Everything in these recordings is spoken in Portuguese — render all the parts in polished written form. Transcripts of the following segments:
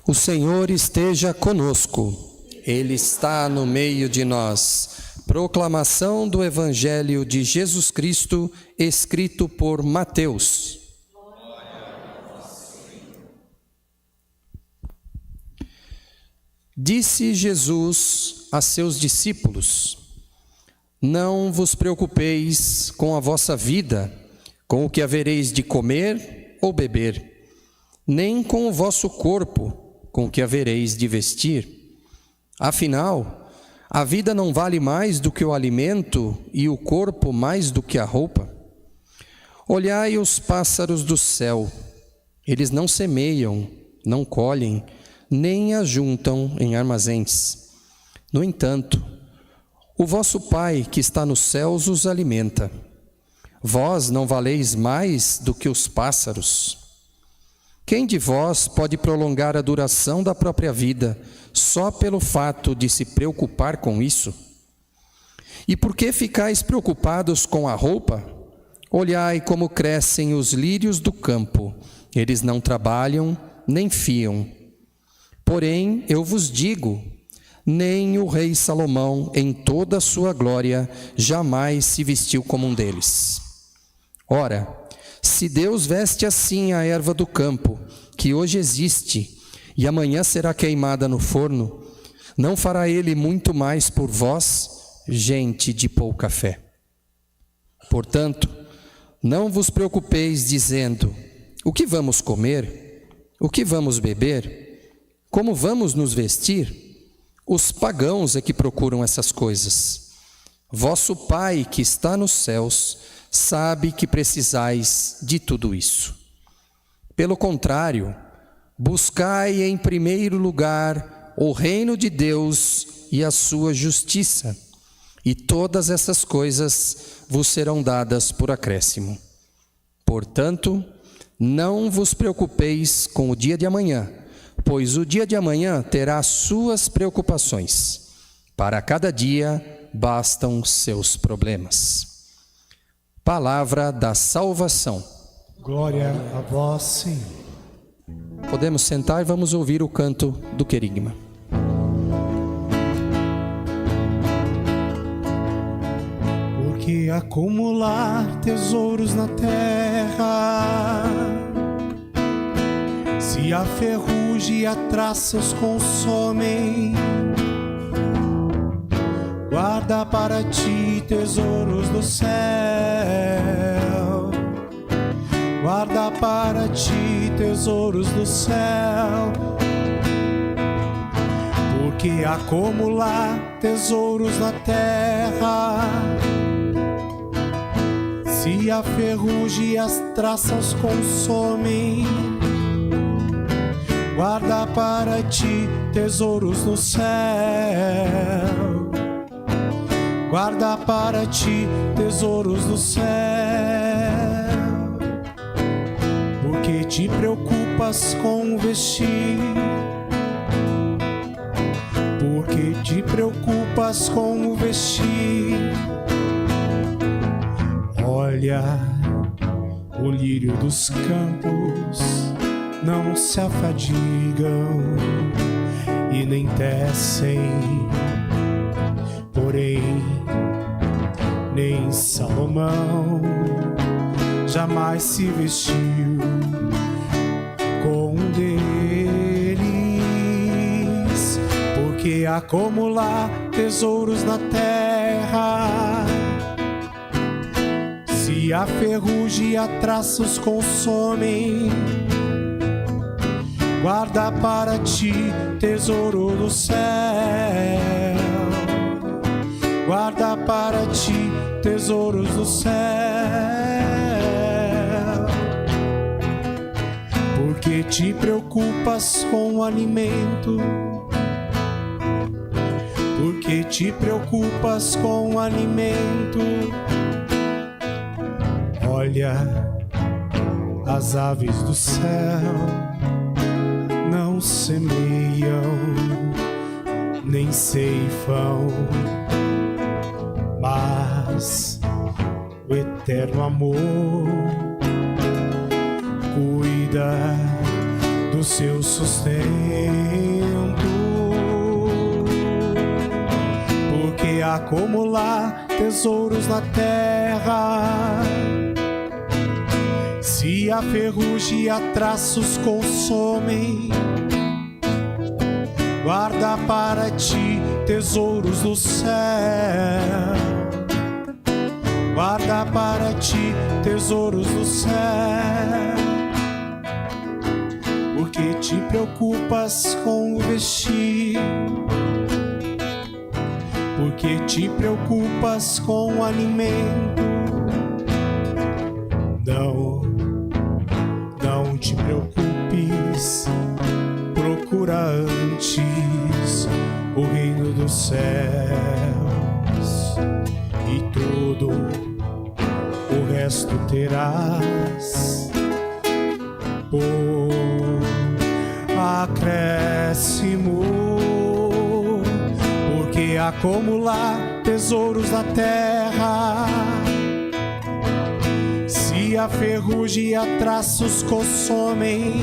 O Senhor esteja conosco. Ele está no meio de nós. Proclamação do Evangelho de Jesus Cristo, escrito por Mateus. Disse Jesus a seus discípulos: Não vos preocupeis com a vossa vida, com o que havereis de comer ou beber, nem com o vosso corpo, com o que havereis de vestir. Afinal, a vida não vale mais do que o alimento e o corpo mais do que a roupa? Olhai os pássaros do céu, eles não semeiam, não colhem, nem ajuntam em armazéns. No entanto, o vosso Pai que está nos céus os alimenta. Vós não valeis mais do que os pássaros? Quem de vós pode prolongar a duração da própria vida só pelo fato de se preocupar com isso? E por que ficais preocupados com a roupa? Olhai como crescem os lírios do campo. Eles não trabalham, nem fiam. Porém, eu vos digo, nem o rei Salomão, em toda a sua glória, jamais se vestiu como um deles. Ora, se Deus veste assim a erva do campo, que hoje existe, e amanhã será queimada no forno, não fará Ele muito mais por vós, gente de pouca fé? Portanto, não vos preocupeis dizendo: o que vamos comer? O que vamos beber? Como vamos nos vestir? Os pagãos é que procuram essas coisas. Vosso Pai que está nos céus sabe que precisais de tudo isso. Pelo contrário, buscai em primeiro lugar o reino de Deus e a sua justiça, e todas essas coisas vos serão dadas por acréscimo. Portanto, não vos preocupeis com o dia de amanhã, pois o dia de amanhã terá suas preocupações. Para cada dia bastam seus problemas. Palavra da salvação. Glória a vós, Senhor. Podemos sentar e vamos ouvir o canto do querigma. Porque acumular tesouros na terra, se a ferrugem e a traça os consomem, guarda para ti tesouros do céu, guarda para ti tesouros do céu. Porque acumular tesouros na terra, se a ferrugem e as traças consomem, guarda para ti tesouros no céu, guarda para ti tesouros do céu. Porque te preocupas com o vestir, porque te preocupas com o vestir. Olha, o lírio dos campos não se afadigam e nem tecem, porém nem Salomão jamais se vestiu com um deles. Porque acumular tesouros na terra, se a ferrugem e a traça os consomem, guarda para ti tesouro do céu, guarda para ti tesouros do céu. Porque te preocupas com o alimento, porque te preocupas com o alimento. Olha, as aves do céu não semeiam, nem ceifam, mas o eterno amor cuida o seu sustento, porque acumular tesouros na terra, se a ferrugem e a traços consomem, guarda para ti tesouros no céu, guarda para ti tesouros no céu, porque te preocupas com o vestir, porque te preocupas com o alimento. Não te preocupes, procura antes o reino dos céus, e tudo o resto terás por acréscimo, porque acumular tesouros na terra, se a ferrugem e a traços consomem,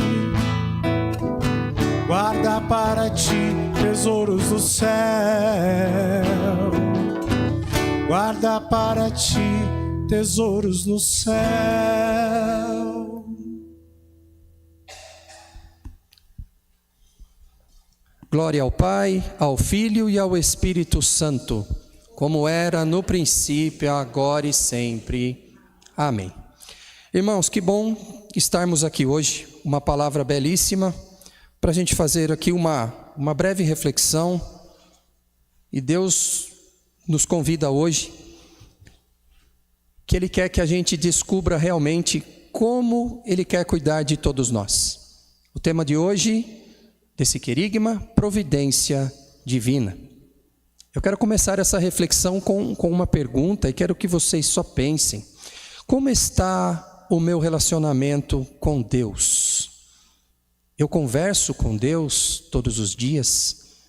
guarda para ti tesouros do céu, guarda para ti tesouros no céu. Glória ao Pai, ao Filho e ao Espírito Santo, como era no princípio, agora e sempre. Amém. Irmãos, que bom estarmos aqui hoje, uma palavra belíssima, para a gente fazer aqui uma breve reflexão, e Deus nos convida hoje, que Ele quer que a gente descubra realmente como Ele quer cuidar de todos nós. O tema de hoje, desse querigma, providência divina. Eu quero começar essa reflexão com uma pergunta, e quero que vocês só pensem: como está o meu relacionamento com Deus? Eu converso com Deus todos os dias?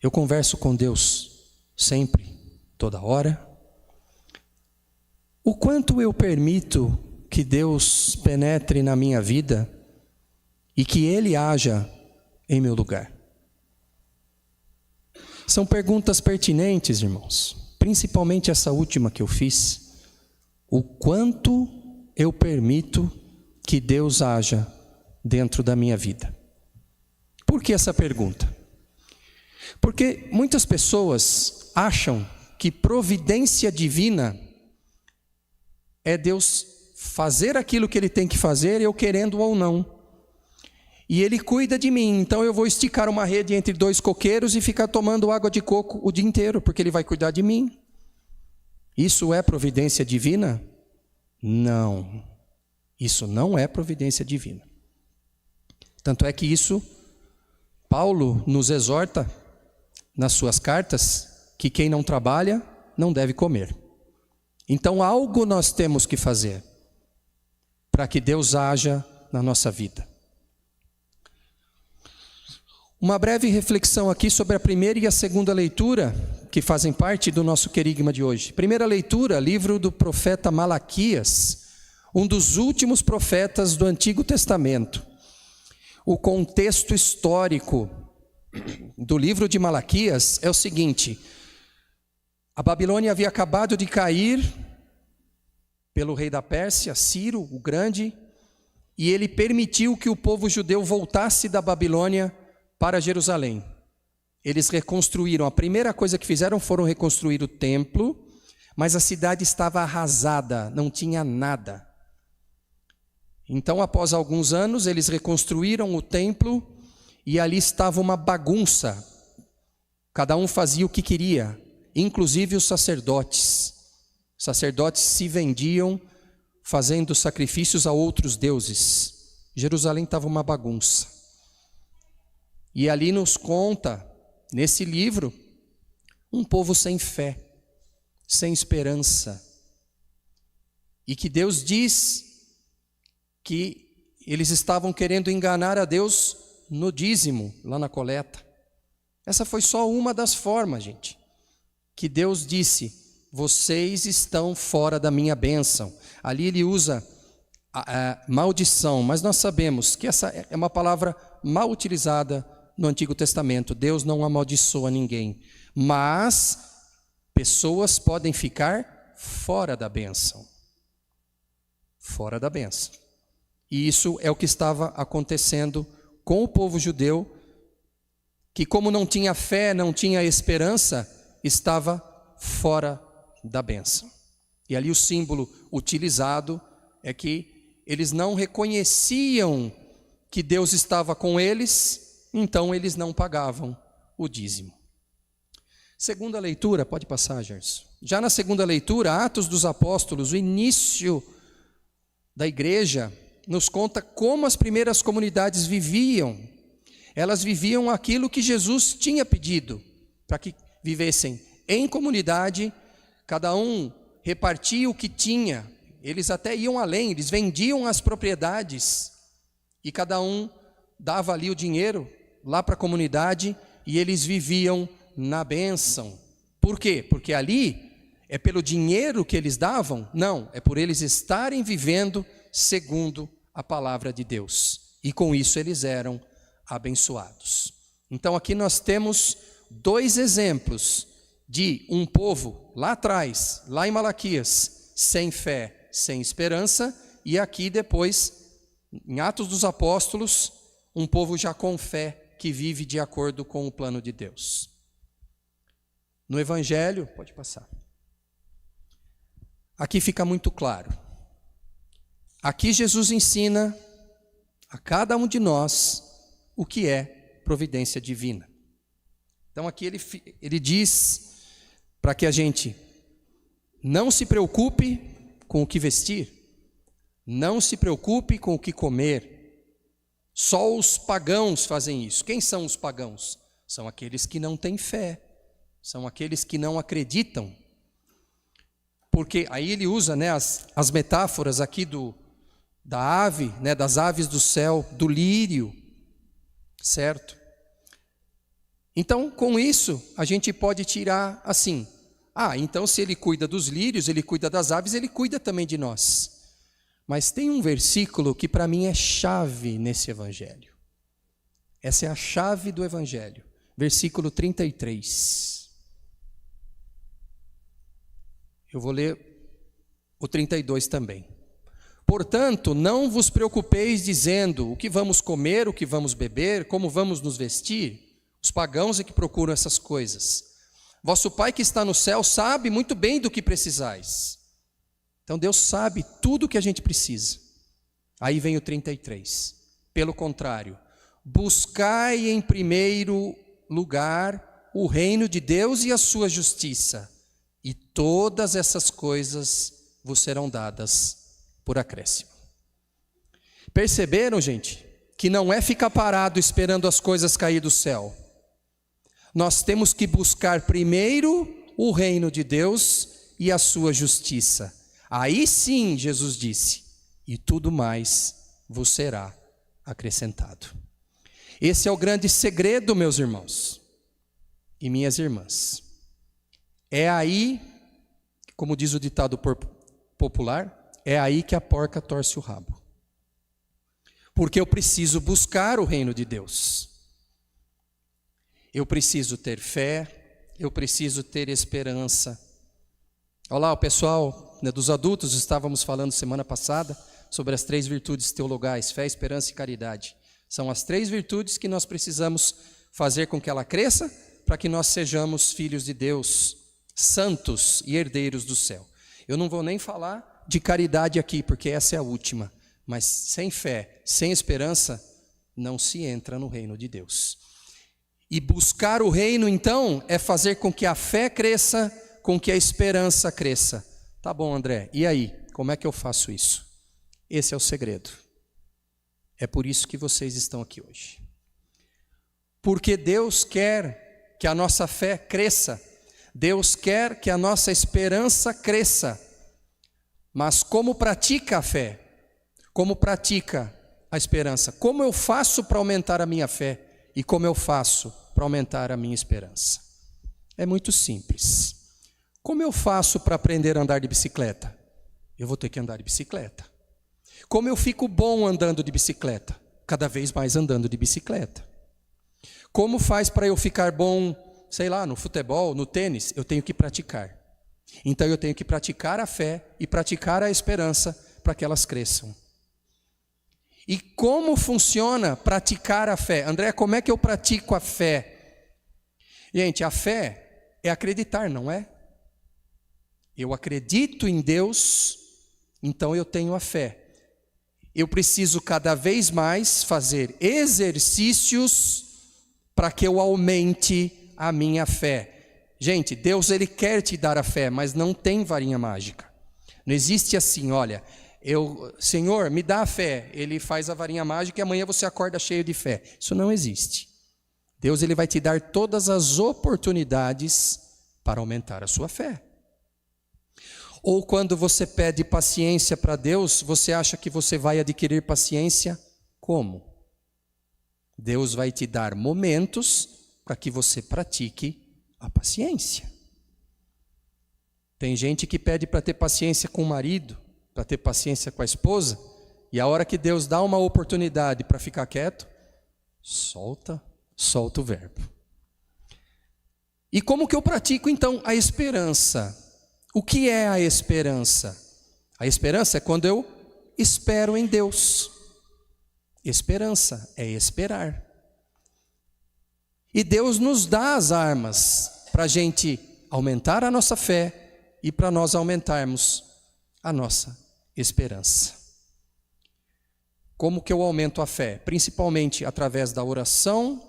Eu converso com Deus sempre, toda hora? O quanto eu permito que Deus penetre na minha vida e que Ele haja em meu lugar? São perguntas pertinentes, irmãos, principalmente essa última que eu fiz. O quanto eu permito que Deus haja dentro da minha vida? Por que essa pergunta? Porque muitas pessoas acham que providência divina é Deus fazer aquilo que Ele tem que fazer, eu querendo ou não. E Ele cuida de mim, então eu vou esticar uma rede entre dois coqueiros e ficar tomando água de coco o dia inteiro, porque Ele vai cuidar de mim. Isso é providência divina? Não, isso não é providência divina. Tanto é que isso, Paulo nos exorta nas suas cartas, que quem não trabalha não deve comer. Então algo nós temos que fazer para que Deus haja na nossa vida. Uma breve reflexão aqui sobre a primeira e a segunda leitura, que fazem parte do nosso querigma de hoje. Primeira leitura, livro do profeta Malaquias, um dos últimos profetas do Antigo Testamento. O contexto histórico do livro de Malaquias é o seguinte: a Babilônia havia acabado de cair pelo rei da Pérsia, Ciro o Grande, e ele permitiu que o povo judeu voltasse da Babilônia para Jerusalém. Eles reconstruíram, a primeira coisa que fizeram foram reconstruir o templo, mas a cidade estava arrasada, não tinha nada. Então, após alguns anos, eles reconstruíram o templo e ali estava uma bagunça. Cada um fazia o que queria, inclusive os sacerdotes. Os sacerdotes se vendiam fazendo sacrifícios a outros deuses. Jerusalém estava uma bagunça. E ali nos conta, nesse livro, um povo sem fé, sem esperança. E que Deus diz que eles estavam querendo enganar a Deus no dízimo, lá na coleta. Essa foi só uma das formas, gente, que Deus disse: vocês estão fora da minha bênção. Ali ele usa maldição, mas nós sabemos que essa é uma palavra mal utilizada no Antigo Testamento. Deus não amaldiçoa ninguém, mas pessoas podem ficar fora da bênção. Fora da bênção. E isso é o que estava acontecendo com o povo judeu, que como não tinha fé, não tinha esperança, estava fora da bênção. E ali o símbolo utilizado é que eles não reconheciam que Deus estava com eles, então eles não pagavam o dízimo. Segunda leitura, pode passar, Gerson. Já na segunda leitura, Atos dos Apóstolos, o início da igreja, nos conta como as primeiras comunidades viviam. Elas viviam aquilo que Jesus tinha pedido, para que vivessem em comunidade, cada um repartia o que tinha. Eles até iam além, eles vendiam as propriedades e cada um dava ali o dinheiro lá para a comunidade e eles viviam na bênção. Por quê? Porque ali é pelo dinheiro que eles davam? Não, é por eles estarem vivendo segundo a palavra de Deus. E com isso eles eram abençoados. Então aqui nós temos dois exemplos de um povo lá atrás, lá em Malaquias, sem fé, sem esperança, e aqui depois, em Atos dos Apóstolos, um povo já com fé, que vive de acordo com o plano de Deus. No Evangelho, pode passar. Aqui fica muito claro. Aqui Jesus ensina a cada um de nós o que é providência divina. Então aqui ele diz para que a gente não se preocupe com o que vestir, não se preocupe com o que comer. Só os pagãos fazem isso. Quem são os pagãos? São aqueles que não têm fé, são aqueles que não acreditam. Porque aí ele usa, né, as metáforas aqui da ave, né, das aves do céu, do lírio, certo? Então, com isso, a gente pode tirar assim: então se ele cuida dos lírios, ele cuida das aves, ele cuida também de nós. Mas tem um versículo que para mim é chave nesse evangelho. Essa é a chave do evangelho. Versículo 33. Eu vou ler o 32 também. Portanto, não vos preocupeis dizendo o que vamos comer, o que vamos beber, como vamos nos vestir. Os pagãos é que procuram essas coisas. Vosso Pai que está no céu sabe muito bem do que precisais. Então Deus sabe tudo o que a gente precisa. Aí vem o 33. Pelo contrário, buscai em primeiro lugar o reino de Deus e a sua justiça, e todas essas coisas vos serão dadas por acréscimo. Perceberam, gente, que não é ficar parado esperando as coisas cair do céu. Nós temos que buscar primeiro o reino de Deus e a sua justiça. Aí sim, Jesus disse, e tudo mais vos será acrescentado. Esse é o grande segredo, meus irmãos e minhas irmãs. É aí, como diz o ditado popular, é aí que a porca torce o rabo. Porque eu preciso buscar o reino de Deus. Eu preciso ter fé, eu preciso ter esperança. Olá, o pessoal, né, dos adultos, estávamos falando semana passada sobre as 3 virtudes teologais, fé, esperança e caridade. São as 3 virtudes que nós precisamos fazer com que ela cresça, para que nós sejamos filhos de Deus, santos e herdeiros do céu. Eu não vou nem falar de caridade aqui, porque essa é a última. Mas sem fé, sem esperança, não se entra no reino de Deus. E buscar o reino, então, é fazer com que a fé cresça, com que a esperança cresça. Tá bom, André, e aí? Como é que eu faço isso? Esse é o segredo. É por isso que vocês estão aqui hoje. Porque Deus quer que a nossa fé cresça. Deus quer que a nossa esperança cresça. Mas como pratica a fé? Como pratica a esperança? Como eu faço para aumentar a minha fé? E como eu faço para aumentar a minha esperança? É muito simples. Como eu faço para aprender a andar de bicicleta? Eu vou ter que andar de bicicleta. Como eu fico bom andando de bicicleta? Cada vez mais andando de bicicleta. Como faz para eu ficar bom, sei lá, no futebol, no tênis? Eu tenho que praticar. Então eu tenho que praticar a fé e praticar a esperança para que elas cresçam. E como funciona praticar a fé? André, como é que eu pratico a fé? Gente, a fé é acreditar, não é? Eu acredito em Deus, então eu tenho a fé. Eu preciso cada vez mais fazer exercícios para que eu aumente a minha fé. Gente, Deus ele quer te dar a fé, mas não tem varinha mágica. Não existe assim, olha, Senhor, me dá a fé. Ele faz a varinha mágica e amanhã você acorda cheio de fé. Isso não existe. Deus ele vai te dar todas as oportunidades para aumentar a sua fé. Ou quando você pede paciência para Deus, você acha que você vai adquirir paciência? Como? Deus vai te dar momentos para que você pratique a paciência. Tem gente que pede para ter paciência com o marido, para ter paciência com a esposa, e a hora que Deus dá uma oportunidade para ficar quieto, solta o verbo. E como que eu pratico então a esperança? O que é a esperança? A esperança é quando eu espero em Deus. Esperança é esperar. E Deus nos dá as armas para a gente aumentar a nossa fé e para nós aumentarmos a nossa esperança. Como que eu aumento a fé? Principalmente através da oração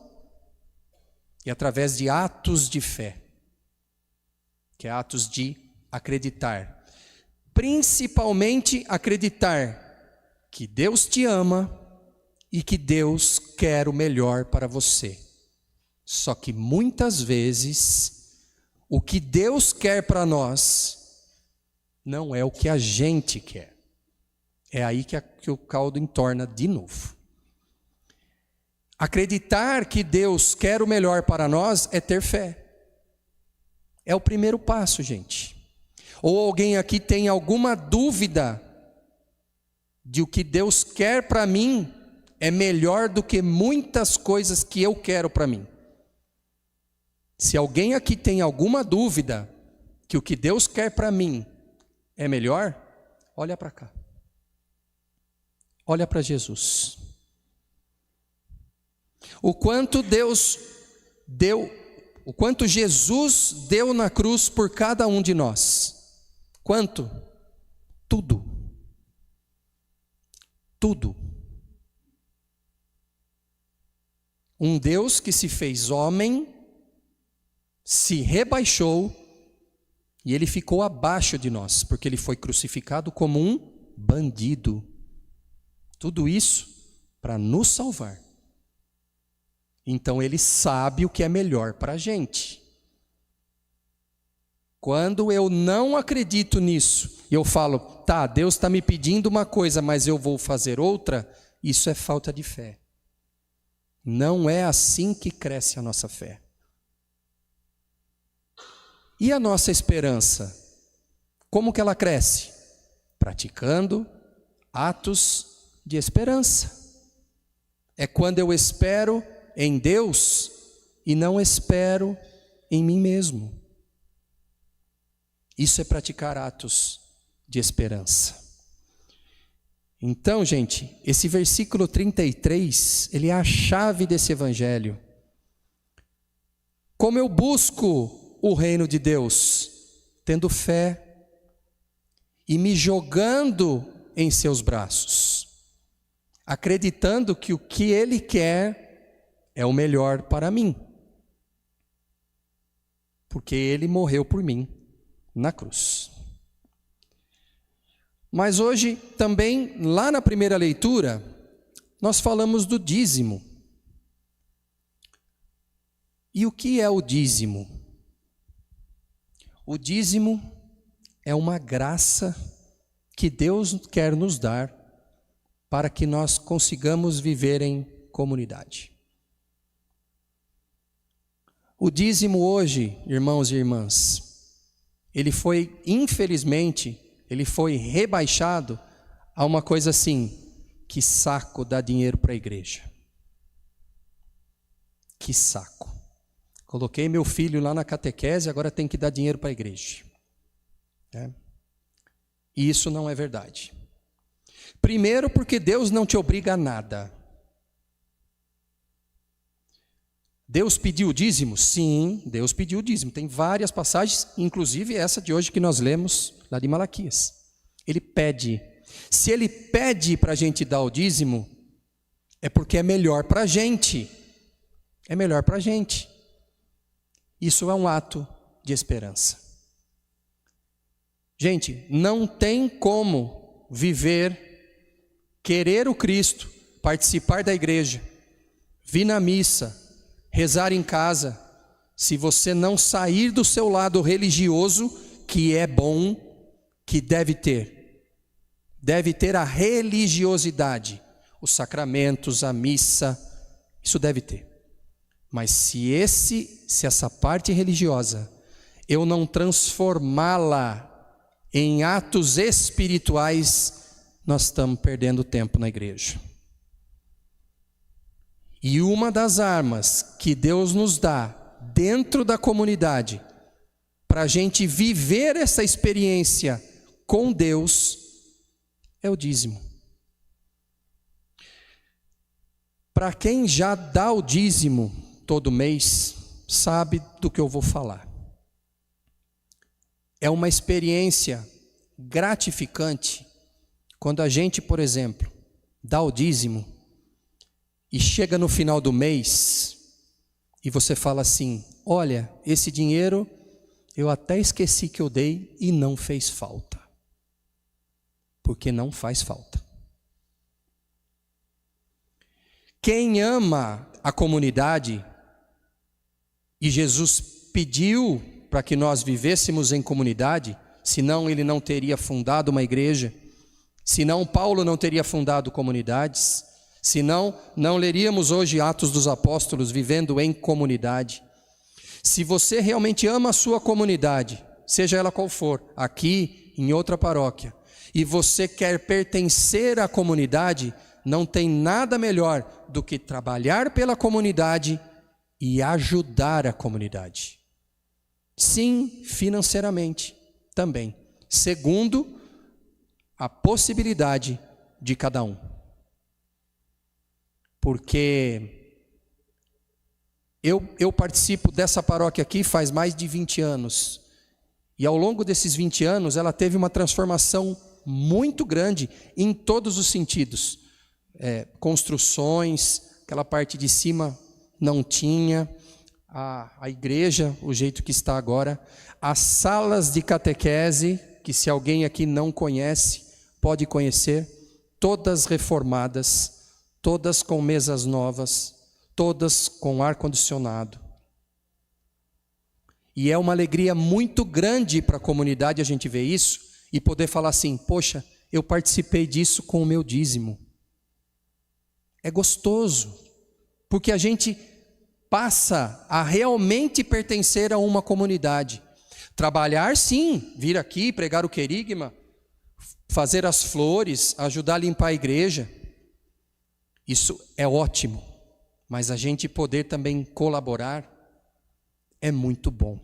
e através de atos de fé, que é atos de acreditar. Principalmente acreditar que Deus te ama e que Deus quer o melhor para você. Só que muitas vezes o que Deus quer para nós não é o que a gente quer. É aí que o caldo entorna de novo. Acreditar que Deus quer o melhor para nós é ter fé. É o primeiro passo, gente. Ou alguém aqui tem alguma dúvida de o que Deus quer para mim é melhor do que muitas coisas que eu quero para mim? Se alguém aqui tem alguma dúvida que o que Deus quer para mim é melhor, olha para cá. Olha para Jesus. O quanto Deus deu, o quanto Jesus deu na cruz por cada um de nós. Quanto? Tudo. Tudo. Um Deus que se fez homem, se rebaixou e ele ficou abaixo de nós, porque ele foi crucificado como um bandido. Tudo isso para nos salvar. Então ele sabe o que é melhor para a gente. Quando eu não acredito nisso, e eu falo, tá, Deus está me pedindo uma coisa, mas eu vou fazer outra, isso é falta de fé. Não é assim que cresce a nossa fé. E a nossa esperança? Como que ela cresce? Praticando atos de esperança. É quando eu espero em Deus e não espero em mim mesmo. Isso é praticar atos de esperança. Então, gente, esse versículo 33, ele é a chave desse evangelho. Como eu busco o reino de Deus? Tendo fé e me jogando em seus braços, acreditando que o que Ele quer é o melhor para mim, porque Ele morreu por mim na cruz. Mas hoje também, lá na primeira leitura, nós falamos do dízimo. E o que é o dízimo? O dízimo é uma graça que Deus quer nos dar para que nós consigamos viver em comunidade. O dízimo hoje, irmãos e irmãs, ele foi, infelizmente, ele foi rebaixado há uma coisa assim: que saco dar dinheiro para a igreja. Que saco. Coloquei meu filho lá na catequese, agora tem que dar dinheiro para a igreja. E isso não é verdade. Primeiro, porque Deus não te obriga a nada. Deus pediu o dízimo? Sim, Deus pediu o dízimo. Tem várias passagens, inclusive essa de hoje que nós lemos, lá de Malaquias. Ele pede. Se Ele pede para a gente dar o dízimo, é porque é melhor para a gente. É melhor para a gente. Isso é um ato de esperança. Gente, não tem como viver, querer o Cristo, participar da igreja, vir na missa, rezar em casa, se você não sair do seu lado religioso, que é bom, que deve ter a religiosidade, os sacramentos, a missa, isso deve ter. Mas se essa parte religiosa, eu não transformá-la em atos espirituais, nós estamos perdendo tempo na igreja. E uma das armas que Deus nos dá dentro da comunidade, para a gente viver essa experiência com Deus, é o dízimo. Para quem já dá o dízimo todo mês, sabe do que eu vou falar. É uma experiência gratificante quando a gente, por exemplo, dá o dízimo e chega no final do mês e você fala assim: olha, esse dinheiro eu até esqueci que eu dei e não fez falta. Porque não faz falta. Quem ama a comunidade, e Jesus pediu para que nós vivêssemos em comunidade, senão ele não teria fundado uma igreja, senão Paulo não teria fundado comunidades, senão não leríamos hoje Atos dos Apóstolos vivendo em comunidade. Se você realmente ama a sua comunidade, seja ela qual for, aqui, em outra paróquia, e você quer pertencer à comunidade, não tem nada melhor do que trabalhar pela comunidade e ajudar a comunidade. Sim, financeiramente também, segundo a possibilidade de cada um. Porque eu participo dessa paróquia aqui faz mais de 20 anos. E ao longo desses 20 anos, ela teve uma transformação muito grande em todos os sentidos. Construções, aquela parte de cima não tinha. A igreja, o jeito que está agora. As salas de catequese, que se alguém aqui não conhece, pode conhecer. Todas reformadas, todas com mesas novas, todas com ar-condicionado. E é uma alegria muito grande para a comunidade a gente ver isso e poder falar assim: poxa, eu participei disso com o meu dízimo. É gostoso, porque a gente passa a realmente pertencer a uma comunidade. Trabalhar sim, vir aqui, pregar o querigma, fazer as flores, ajudar a limpar a igreja, isso é ótimo, mas a gente poder também colaborar é muito bom.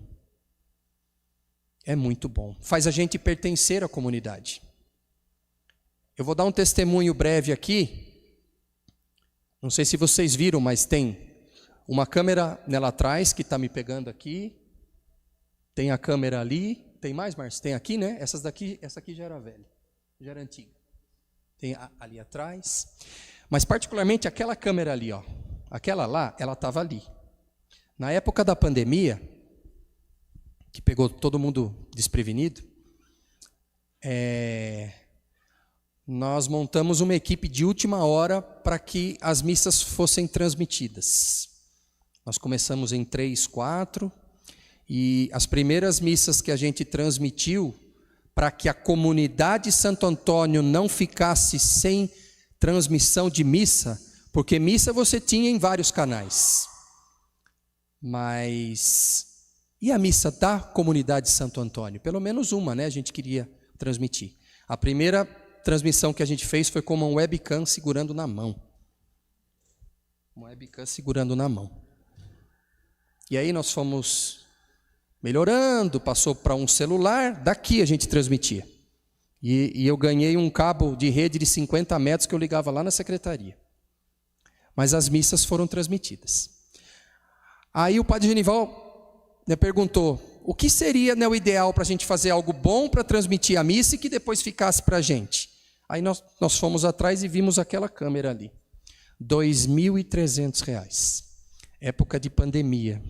É muito bom, faz a gente pertencer à comunidade. Eu vou dar um testemunho breve aqui, não sei se vocês viram, mas tem uma câmera nela atrás que está me pegando aqui, tem a câmera ali, tem mais, Márcio? Tem aqui, né? Essa aqui já era velha, já era antiga. Tem ali atrás, mas particularmente aquela câmera ali, ó, aquela lá, ela estava ali. Na época da pandemia, que pegou todo mundo desprevenido, nós montamos uma equipe de última hora para que as missas fossem transmitidas. Nós começamos em 3, 4, e as primeiras missas que a gente transmitiu, para que a comunidade Santo Antônio não ficasse sem transmissão de missa, porque missa você tinha em vários canais. Mas, e a missa da comunidade Santo Antônio? Pelo menos uma, né? A gente queria transmitir. A primeira transmissão que a gente fez foi com uma webcam segurando na mão. Uma webcam segurando na mão. E aí nós fomos melhorando, passou para um celular, daqui a gente transmitia. E eu ganhei um cabo de rede de 50 metros que eu ligava lá na secretaria. Mas as missas foram transmitidas. Aí o padre Genival perguntou, o que seria o ideal para a gente fazer algo bom para transmitir a missa e que depois ficasse para a gente? Aí nós fomos atrás e vimos aquela câmera ali. R$ 2.300. Época de pandemia.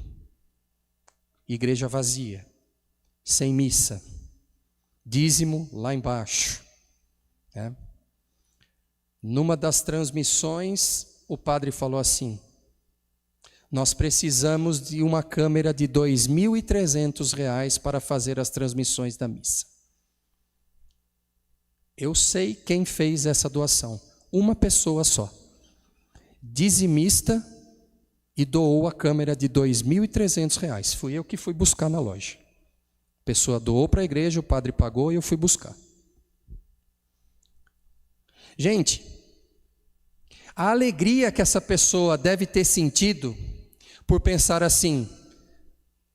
Igreja vazia. Sem missa. Dízimo lá embaixo. Numa das transmissões, o padre falou assim, nós precisamos de uma câmera de R$ 2.300 para fazer as transmissões da missa. Eu sei quem fez essa doação. Uma pessoa só. Dizimista e doou a câmera de R$ 2.300. Fui eu que fui buscar na loja. A pessoa doou para a igreja, o padre pagou e eu fui buscar. Gente, a alegria que essa pessoa deve ter sentido por pensar assim,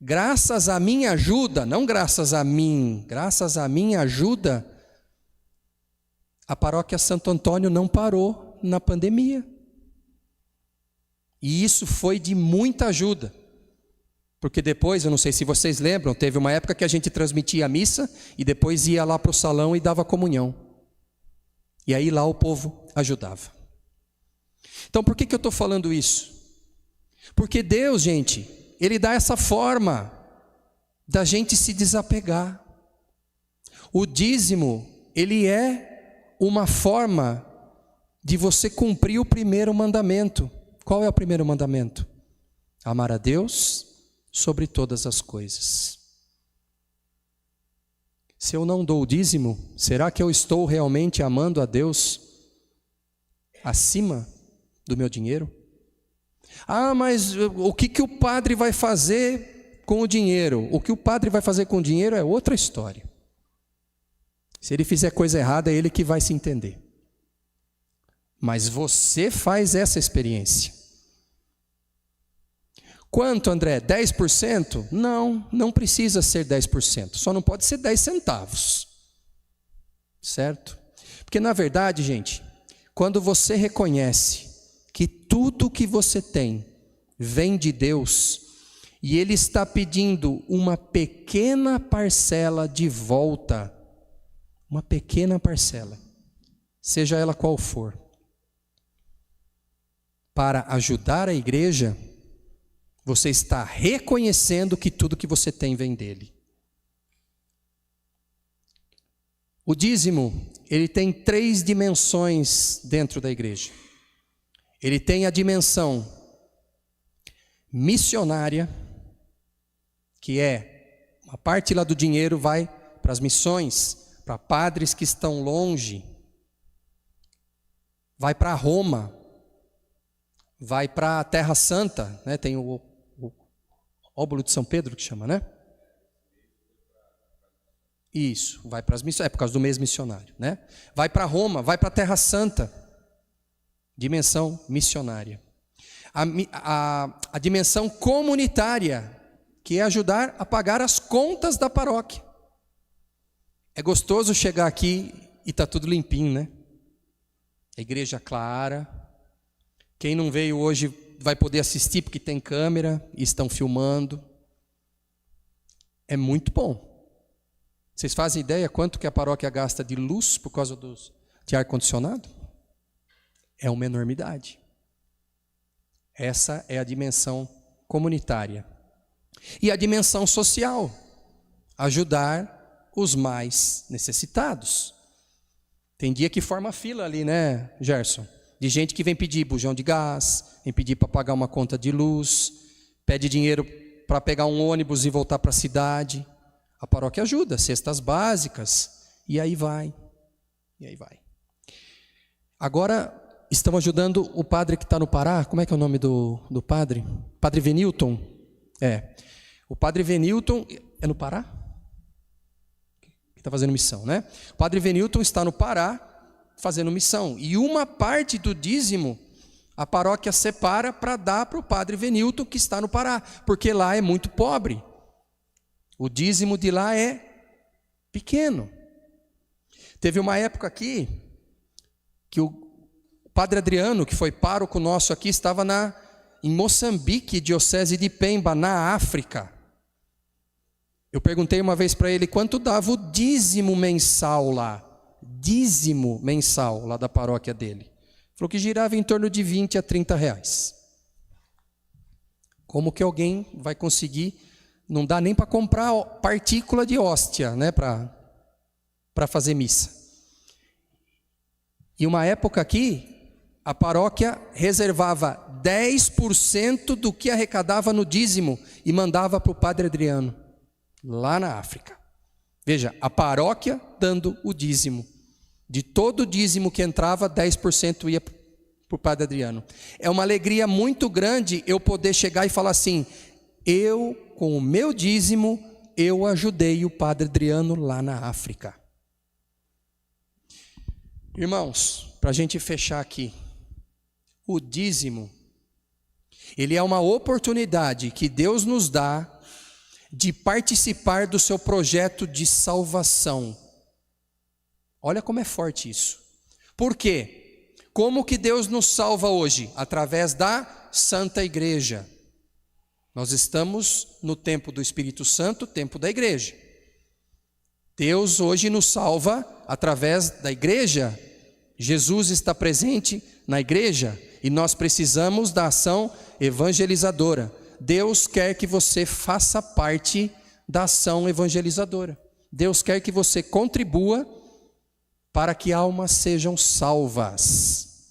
graças à minha ajuda, não graças a mim, graças à minha ajuda, a paróquia Santo Antônio não parou na pandemia. E isso foi de muita ajuda. Porque depois, eu não sei se vocês lembram, teve uma época que a gente transmitia a missa e depois ia lá para o salão e dava comunhão. E aí lá o povo ajudava. Então por que eu estou falando isso? Porque Deus, gente, Ele dá essa forma da gente se desapegar. O dízimo, ele é uma forma de você cumprir o primeiro mandamento. Qual é o primeiro mandamento? Amar a Deus sobre todas as coisas. Se eu não dou o dízimo, será que eu estou realmente amando a Deus acima do meu dinheiro? Ah, mas o que o padre vai fazer com o dinheiro? O que o padre vai fazer com o dinheiro é outra história. Se ele fizer coisa errada, é ele que vai se entender. Mas você faz essa experiência. Quanto, André? 10%? Não, não precisa ser 10%. Só não pode ser 10 centavos. Certo? Porque na verdade, gente, quando você reconhece que tudo que você tem vem de Deus, e Ele está pedindo uma pequena parcela de volta, uma pequena parcela, seja ela qual for, para ajudar a igreja, você está reconhecendo que tudo que você tem vem dele. O dízimo, ele tem 3 dimensões dentro da igreja. Ele tem a dimensão missionária, que é uma parte lá do dinheiro vai para as missões, para padres que estão longe, vai para Roma, vai para a Terra Santa, né? Tem o óbolo de São Pedro que chama, né? Isso, vai para as missões, é por causa do mês missionário, né? Vai para Roma, vai para a Terra Santa, dimensão missionária. A dimensão comunitária, que é ajudar a pagar as contas da paróquia. É gostoso chegar aqui e está tudo limpinho, né? A igreja clara. Quem não veio hoje vai poder assistir porque tem câmera e estão filmando. É muito bom. Vocês fazem ideia quanto que a paróquia gasta de luz por causa de ar-condicionado? É uma enormidade. Essa é a dimensão comunitária. E a dimensão social, ajudar os mais necessitados. Tem dia que forma fila ali, né, Gerson? De gente que vem pedir bujão de gás, vem pedir para pagar uma conta de luz, pede dinheiro para pegar um ônibus e voltar para a cidade. A paróquia ajuda, cestas básicas, e aí vai. Agora, estamos ajudando o padre que está no Pará. Como é que é o nome do padre? Padre Venilton. O padre Venilton é no Pará? Que está fazendo missão, né? O padre Venilton está no Pará fazendo missão. E uma parte do dízimo a paróquia separa para dar para o padre Venilton, que está no Pará, porque lá é muito pobre. O dízimo de lá é pequeno. Teve uma época aqui que o padre Adriano, que foi pároco nosso aqui, estava em Moçambique, diocese de Pemba, na África. Eu perguntei uma vez para ele quanto dava o dízimo mensal lá. Dízimo mensal lá da paróquia dele. Falou que girava em torno de 20 a 30 reais. Como que alguém vai conseguir? Não dá nem para comprar partícula de hóstia, né, para fazer missa. E uma época aqui, a paróquia reservava 10% do que arrecadava no dízimo e mandava para o padre Adriano, lá na África. Veja, a paróquia dando o dízimo. De todo o dízimo que entrava, 10% ia para o padre Adriano. É uma alegria muito grande eu poder chegar e falar assim, eu, com o meu dízimo, eu ajudei o padre Adriano lá na África. Irmãos, para a gente fechar aqui, o dízimo, ele é uma oportunidade que Deus nos dá de participar do seu projeto de salvação. Olha como é forte isso. Por quê? Como que Deus nos salva hoje? Através da Santa Igreja. Nós estamos no tempo do Espírito Santo, tempo da igreja. Deus hoje nos salva através da igreja. Jesus está presente na igreja e nós precisamos da ação evangelizadora. Deus quer que você faça parte da ação evangelizadora. Deus quer que você contribua para que almas sejam salvas.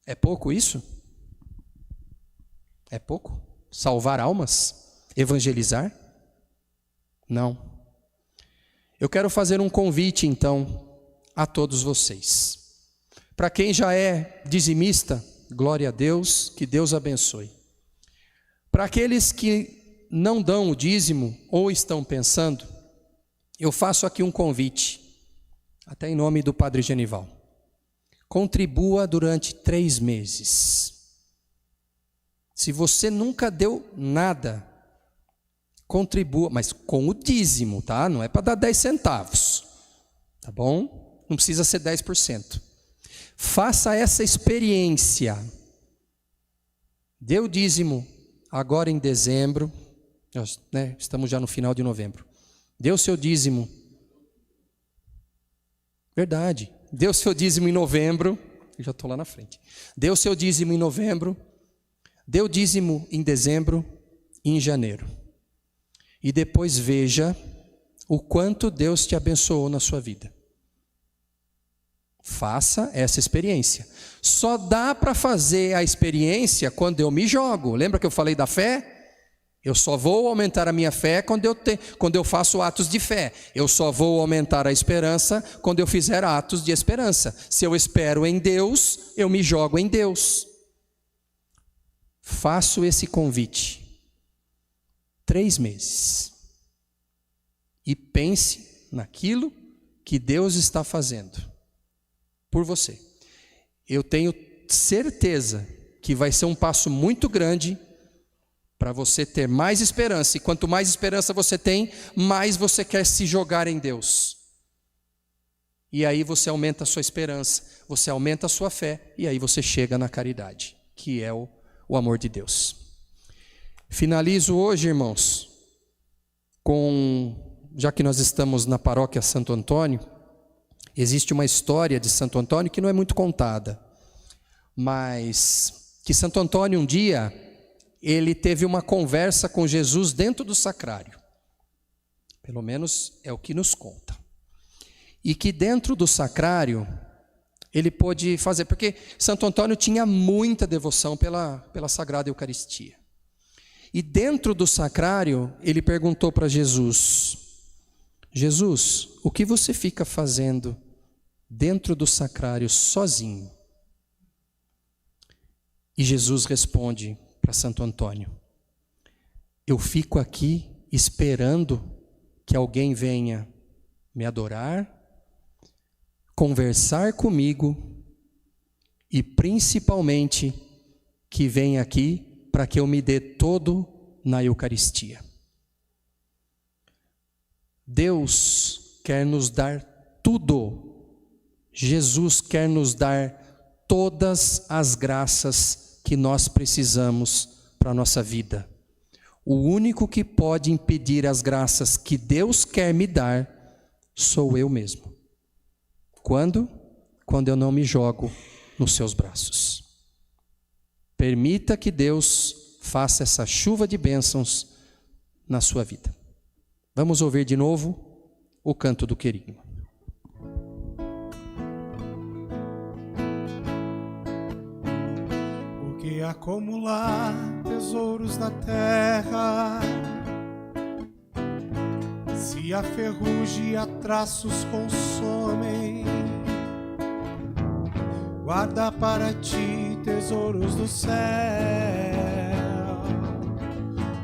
É pouco isso? É pouco? Salvar almas? Evangelizar? Não. Eu quero fazer um convite então a todos vocês. Para quem já é dizimista, glória a Deus, que Deus abençoe. Para aqueles que não dão o dízimo ou estão pensando, eu faço aqui um convite, até em nome do Padre Genival. Contribua durante 3 meses. Se você nunca deu nada, contribua, mas com o dízimo, tá? Não é para dar 10 centavos, tá bom? Não precisa ser 10%. Faça essa experiência. Dê o dízimo agora em dezembro, né? Estamos já no final de novembro. Dê o seu dízimo. Verdade. Dê o seu dízimo em novembro. Eu já estou lá na frente. Dê o seu dízimo em novembro. Dê o dízimo em dezembro e em janeiro. E depois veja o quanto Deus te abençoou na sua vida. Faça essa experiência. Só dá para fazer a experiência quando eu me jogo. Lembra que eu falei da fé? Eu só vou aumentar a minha fé quando eu faço atos de fé. Eu só vou aumentar a esperança quando eu fizer atos de esperança. Se eu espero em Deus, eu me jogo em Deus. Faço esse convite. 3 meses. E pense naquilo que Deus está fazendo por você. Eu tenho certeza que vai ser um passo muito grande para você ter mais esperança. E quanto mais esperança você tem, mais você quer se jogar em Deus. E aí você aumenta a sua esperança, você aumenta a sua fé, e aí você chega na caridade, que é o amor de Deus. Finalizo hoje, irmãos, já que nós estamos na paróquia Santo Antônio, existe uma história de Santo Antônio que não é muito contada, mas que Santo Antônio um dia, ele teve uma conversa com Jesus dentro do sacrário. Pelo menos é o que nos conta. E que dentro do sacrário, ele pôde fazer, porque Santo Antônio tinha muita devoção pela Sagrada Eucaristia. E dentro do sacrário, ele perguntou para Jesus, Jesus, o que você fica fazendo dentro do sacrário sozinho? E Jesus responde para Santo Antônio, eu fico aqui esperando que alguém venha me adorar, conversar comigo e principalmente que venha aqui para que eu me dê todo na Eucaristia. Deus quer nos dar tudo. Jesus quer nos dar todas as graças que nós precisamos para a nossa vida. O único que pode impedir as graças que Deus quer me dar sou eu mesmo. Quando? Quando eu não me jogo nos seus braços. Permita que Deus faça essa chuva de bênçãos na sua vida. Vamos ouvir de novo o canto do querigma. Porque acumular tesouros na terra, se a ferrugem e a traços consomem, guarda para ti tesouros do céu,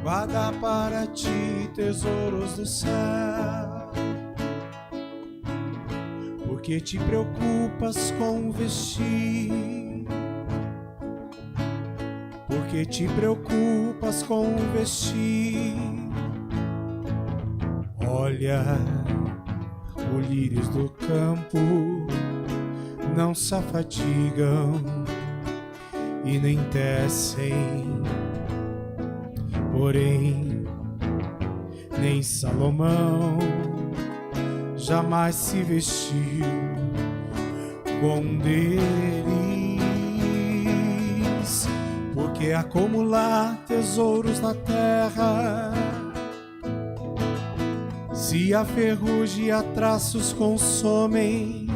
guarda para ti tesouros do céu. Porque te preocupas com o vestir, porque te preocupas com o vestir. Olha, os lírios do campo não se afadigam e nem tecem, porém nem Salomão jamais se vestiu com um deles. Porque acumular tesouros na terra, se a ferrugem e a traços consomem,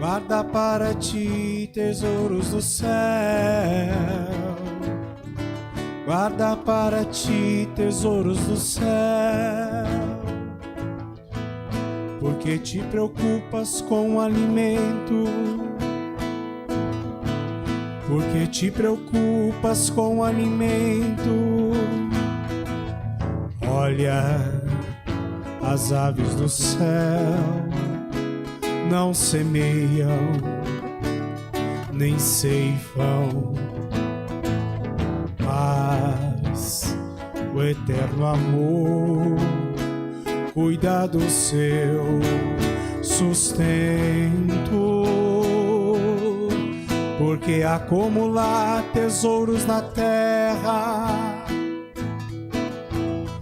guarda para ti tesouros do céu, guarda para ti tesouros do céu. Porque te preocupas com o alimento, porque te preocupas com o alimento. Olha, as aves do céu não semeiam, nem ceifam, mas o eterno amor cuida do seu sustento. Porque acumular tesouros na terra,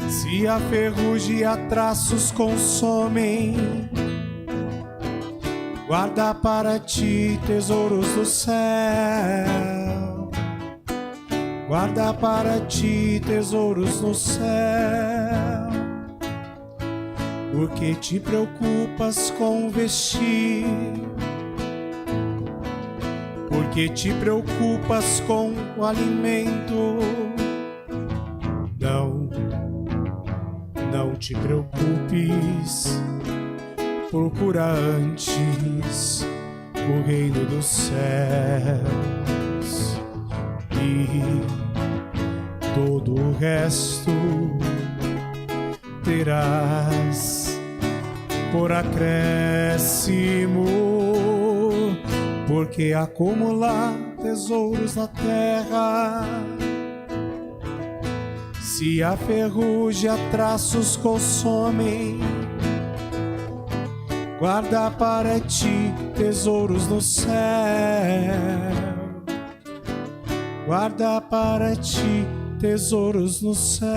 se a ferrugem e a traços consomem, guarda para ti tesouros do céu, guarda para ti tesouros no céu. Porque te preocupas com o vestir, porque te preocupas com o alimento. Não te preocupes, procura antes o reino dos céus, e todo o resto terás por acréscimo. Porque acumular tesouros na terra, se a ferrugem e a traços consomem, guarda para ti tesouros no céu, guarda para ti tesouros no céu.